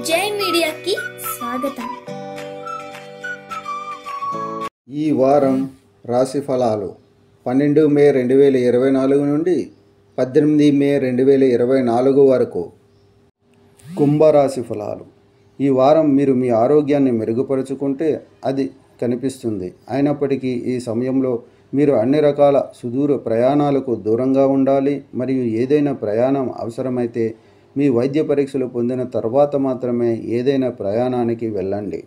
జై మీడియాకి స్వాగతం. ఈ వారం రాశి ఫలాలు 12 మే 2024 నుండి 18 మే 2024 వరకు. కుంభరాశి ఫలాలు. ఈ వారం మీరు మీ ఆరోగ్యాన్ని మెరుగుపరుచుకుంటే అది కనిపిస్తుంది. అయినప్పటికీ ఈ సమయంలో మీరు అన్ని రకాల సుదూర ప్రయాణాలకు దూరంగా ఉండాలి. మరియు ఏదైనా ప్రయాణం అవసరమైతే మీ వైద్య పరీక్షలు పొందిన తర్వాత మాత్రమే ఏదైనా ప్రయాణానికి వెళ్ళండి.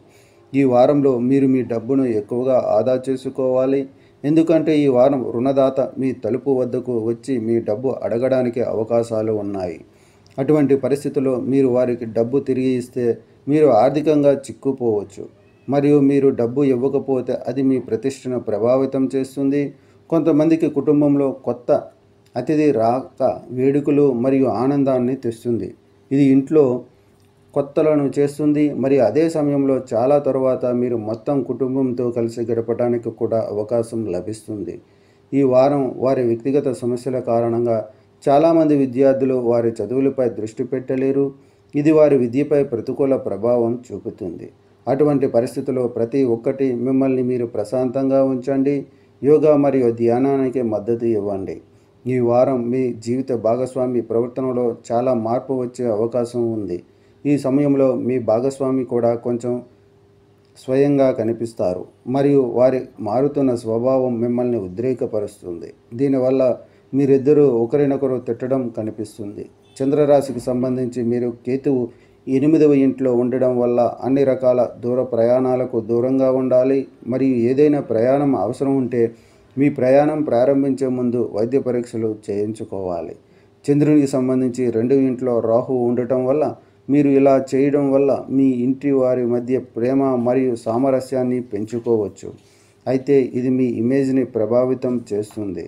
ఈ వారంలో మీరు మీ డబ్బును ఎక్కువగా ఆదా చేసుకోవాలి. ఎందుకంటే ఈ వారం రుణదాత మీ తలుపు వద్దకు వచ్చి మీ డబ్బు అడగడానికి అవకాశాలు ఉన్నాయి. అటువంటి పరిస్థితుల్లో మీరు వారికి డబ్బు తిరిగి ఇస్తే మీరు ఆర్థికంగా చిక్కుపోవచ్చు. మరియు మీరు డబ్బు ఇవ్వకపోతే అది మీ ప్రతిష్టను ప్రభావితం చేస్తుంది. కొంతమందికి కుటుంబంలో కొత్త అతిథి రాక వేడుకలు మరియు ఆనందాన్ని తెస్తుంది. ఇది ఇంట్లో కొత్తలను చేస్తుంది. మరియు అదే సమయంలో చాలా తరువాత మీరు మొత్తం కుటుంబంతో కలిసి గడపడానికి కూడా అవకాశం లభిస్తుంది. ఈ వారం వారి వ్యక్తిగత సమస్యల కారణంగా చాలామంది విద్యార్థులు వారి చదువులపై దృష్టి పెట్టలేరు. ఇది వారి విద్యపై ప్రతికూల ప్రభావం చూపుతుంది. అటువంటి పరిస్థితుల్లో ప్రతి ఒక్కటి మిమ్మల్ని మీరు ప్రశాంతంగా ఉంచండి. యోగా మరియు ధ్యానానికి మద్దతు ఇవ్వండి. ఈ వారం మీ జీవిత భాగస్వామి ప్రవర్తనలో చాలా మార్పు వచ్చే అవకాశం ఉంది. ఈ సమయంలో మీ భాగస్వామి కూడా కొంచెం స్వయంగా కనిపిస్తారు మరియు వారి మారుతున్న స్వభావం మిమ్మల్ని ఉద్రేకపరుస్తుంది. దీనివల్ల మీరిద్దరూ ఒకరినొకరు తిట్టడం కనిపిస్తుంది. చంద్రరాశికి సంబంధించి మీరు కేతువు 8వ ఇంట్లో ఉండడం వల్ల అన్ని రకాల దూర ప్రయాణాలకు దూరంగా ఉండాలి. మరియు ఏదైనా ప్రయాణం అవసరం ఉంటే మీ ప్రయాణం ప్రారంభించే ముందు వైద్య పరీక్షలు చేయించుకోవాలి. చంద్రునికి సంబంధించి 2వ ఇంట్లో రాహువు ఉండటం వల్ల మీరు ఇలా చేయడం వల్ల మీ ఇంటి వారి మధ్య ప్రేమ మరియు సామరస్యాన్ని పెంచుకోవచ్చు. అయితే ఇది మీ ఇమేజ్ని ప్రభావితం చేస్తుంది.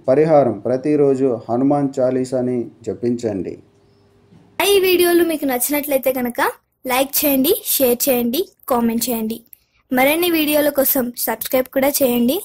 పరిహారం: ప్రతిరోజు హనుమాన్ చాలీసాని జపించండి. ఈ వీడియోలు మీకు నచ్చినట్లయితే కనుక లైక్ చేయండి, షేర్ చేయండి, కామెంట్ చేయండి. మరిన్ని వీడియోల కోసం సబ్స్క్రైబ్ కూడా చేయండి.